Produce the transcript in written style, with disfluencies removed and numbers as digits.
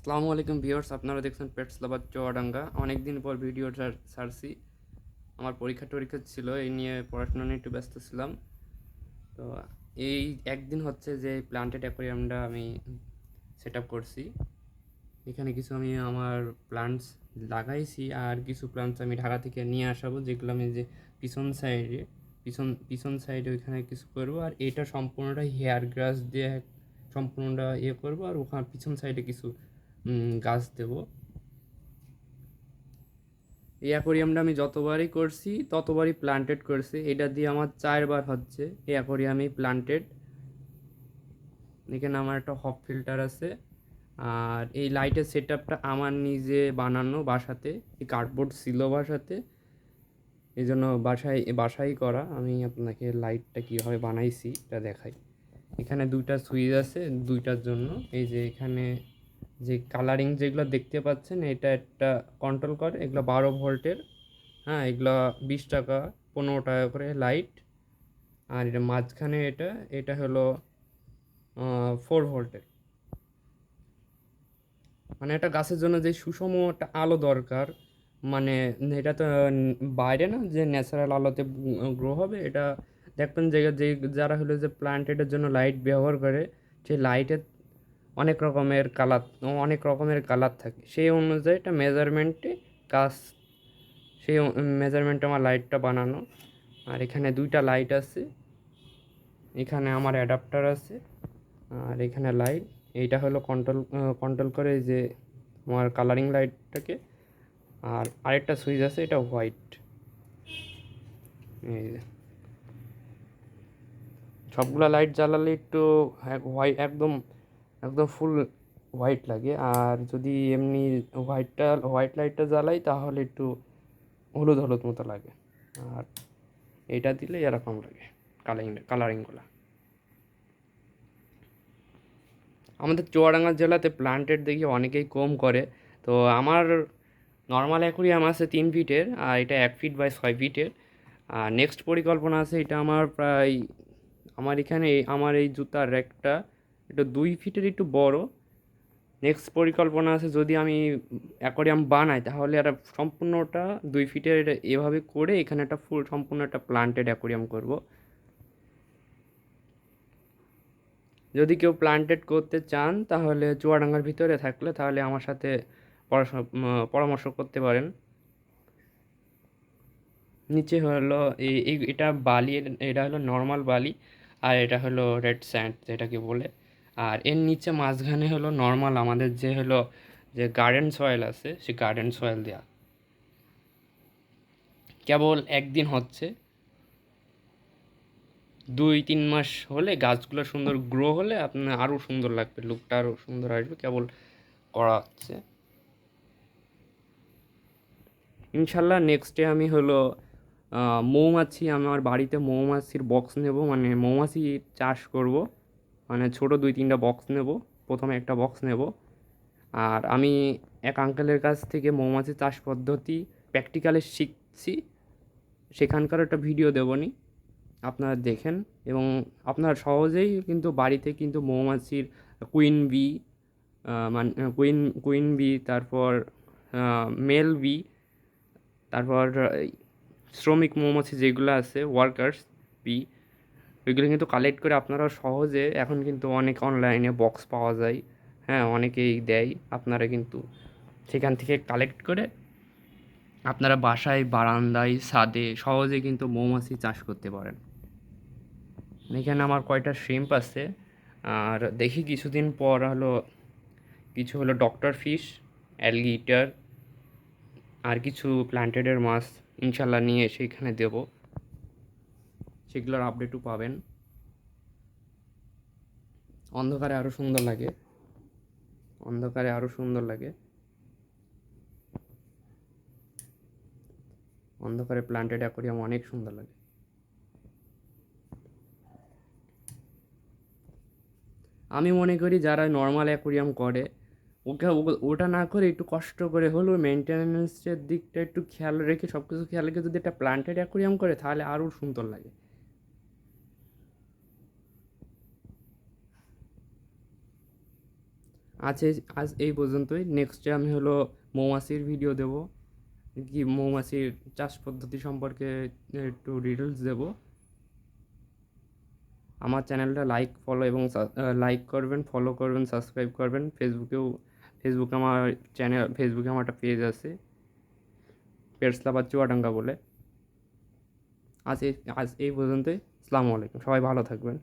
আসসালামু আলাইকুম ভিউয়ার্স, আপনারা দেখছেন পেটস লাভার চুয়াডাঙ্গা। অনেক দিন পর ভিডিওটা ছাড়ছি। আমার পরীক্ষা ছিল, এই নিয়ে পড়াশোনা নিয়ে একটু ব্যস্ত ছিলাম। তো এই একদিন হচ্ছে যে প্লান্টেড অ্যাকোয়ারিয়ামটা আমি সেট আপ করছি। এখানে কিছু আমি আমার প্লান্টস লাগাইছি, আর কিছু প্লান্টস আমি ঢাকা থেকে নিয়ে আসাবো, যেগুলো আমি যে পিছন সাইডে পিছন সাইডে ওইখানে কিছু করবো। আর এটা সম্পূর্ণটা হেয়ার গ্রাস দিয়ে সম্পূর্ণটা করবো, আর ওখানে পিছন সাইডে কিছু গাছ দেবো। এই অ্যাকোরিয়ামটা আমি যতবারই করছি ততবারই প্লান্টেড করছি। এটা দিয়ে আমার 4বার হচ্ছে এই অ্যাকোরিয়ামে প্লান্টেড। এখানে আমার একটা হপ ফিল্টার আছে, আর এই লাইটের সেট আপটা আমার নিজে বানানো বাসাতে, এই কার্ডবোর্ড ছিল বাসাতে, এই জন্য বাসায় করা। আমি আপনাকে লাইটটা কীভাবে বানাইছি এটা দেখাই। এখানে দুইটা সুইচ আছে দুইটার জন্য। এই যে এখানে যে কালারিং যেগুলো দেখতে পাচ্ছেন, এটা একটা কন্ট্রোল করে, এগুলো 12 ভোল্টের। হ্যাঁ, এগুলো 20 টাকা 15 টাকা করে লাইট। আর এটা মাঝখানে এটা হলো 4 ভোল্টের। মানে একটা গাছের জন্য যে সুষম একটা আলো দরকার, মানে এটা তো বাইরে না যে ন্যাচারাল আলোতে গ্রো হবে। এটা দেখবেন যে যারা হলো যে প্লান্টেডের জন্য লাইট ব্যবহার করে, সেই লাইটের অনেক রকমের কালার থাকে। সেই অনুযায়ী এটা মেজারমেন্টে গাছ, সেই মেজারমেন্টে আমার লাইটটা বানানো। আর এখানে দুইটা লাইট আছে, এখানে আমার অ্যাডাপ্টার আছে, আর এখানে লাইট। এইটা হলো কন্ট্রোল করে যে আমার কালারিং লাইটটাকে। আর আরেকটা সুইচ আছে, এটা হোয়াইট। এই যে সবগুলা লাইট জ্বালালে একটু হোয়াইট, একদম একদম ফুল হোয়াইট লাগে। আর যদি এমনি হোয়াইট লাইটটা জ্বালাই তাহলে একটু হলুদ হলুদ মতো লাগে। আর এইটা দিলে এরকম লাগে কালারিংগুলো। আমাদের চুয়াডাঙ্গা জেলাতে প্লান্টেড দেখি অনেকেই কম করে। তো আমার নর্মাল অ্যাকুরিয়াম আছে 3 ফিটের, আর এটা 1 ফিট বাই 6 ফিটের। আর নেক্সট পরিকল্পনা আছে, এটা আমার প্রায়, আমার এখানে আমার এই জুতার র্যাকটা একটু 2 ফিটের একটু বড়। নেক্সট পরিকল্পনা আছে, যদি আমি অ্যাকোরিয়াম বানাই তাহলে একটা সম্পূর্ণটা 2 ফিটের এভাবে করে এখানে একটা সম্পূর্ণ একটা প্লান্টেড অ্যাকোরিয়াম করব। যদি কেউ প্লান্টেড করতে চান তাহলে চুয়াডাঙ্গার ভিতরে থাকলে তাহলে আমার সাথে পরামর্শ করতে পারেন। নিচে হলো এটা বালি, এটা হলো নর্মাল বালি, আর এটা হলো রেড স্যান্ড যেটাকে বলে। আর এর নিচে মাঝখানে হলো নর্মাল আমাদের যে হলো যে গার্ডেন সয়েল আছে, সেই গার্ডেন সয়েল দেওয়া। কেবল একদিন হচ্ছে, 2-3 মাস হলে গাছগুলো সুন্দর গ্রো হলে আপনার আরও সুন্দর লাগবে, লুকটা আরও সুন্দর আসবে। কেবল করা হচ্ছে। ইনশাল্লাহ নেক্সটে আমি হলো মৌমাছি, আমার বাড়িতে মৌমাছির বক্স নেব, মানে মৌমাছি চাষ করব। মানে ছোটো 2-3টা বক্স নেব, প্রথমে একটা বক্স নেব। আর আমি এক আঙ্কেলের কাছ থেকে মৌমাছি চাষ পদ্ধতি প্র্যাকটিক্যালি শিখছি, সেখানকার একটা ভিডিও দেবনি, আপনারা দেখেন। এবং আপনারা সহজেই কিন্তু বাড়িতে কিন্তু মৌমাছির কুইন বি, মানে কুইন বি, তারপর মেল বি, তারপর শ্রমিক মৌমাছি যেগুলো আছে ওয়ার্কার্স বি, ওইগুলো কিন্তু কালেক্ট করে আপনারা সহজে, এখন কিন্তু অনেক অনলাইনে বক্স পাওয়া যায়। হ্যাঁ, অনেকেই দেয়। আপনারা কিন্তু সেখান থেকে কালেক্ট করে আপনারা বাসায়, বারান্দায়, ছাদে সহজে কিন্তু মৌমাছি চাষ করতে পারেন। এখানে আমার কয়টা শ্রিম্প আছে। আর দেখি কিছুদিন পর হলো কিছু হলো ডক্টর ফিশ, অ্যালগেটর, আর কিছু প্ল্যান্টেডের মাছ ইনশাল্লাহ নিয়ে এসে এখানে দেবো। সেগুলোর আপডেটও পাবেন। অন্ধকারে আরও সুন্দর লাগে, অন্ধকারে আরও সুন্দর লাগে, অন্ধকারে প্ল্যান্টেড অ্যাকোরিয়াম অনেক সুন্দর লাগে। আমি মনে করি যারা নর্মাল অ্যাকোরিয়াম করে, ওটা না করে একটু কষ্ট করে হলেও মেনটেন্যান্সের দিকটা একটু খেয়াল রেখে, সব কিছু খেয়াল রেখে যদি একটা প্ল্যান্টেড অ্যাকোরিয়াম করে তাহলে আরও সুন্দর লাগে। আজ আজ এই পর্যন্তই। নেক্সটে আমি হলো মৌমাছির ভিডিও দেব, কি মৌমাছির চাষ পদ্ধতি সম্পর্কে একটু ডিটেলস দেব। আমার চ্যানেলটা লাইক ফলো এবং লাইক করবেন, ফলো করবেন, সাবস্ক্রাইব করবেন। ফেসবুকে আমার চ্যানেল, ফেসবুকে আমার একটা পেজ আছে পেটসলাভার চুয়াডাঙ্গা বলে। আজ এই পর্যন্তই। আসসালামু আলাইকুম, সবাই ভালো থাকবেন।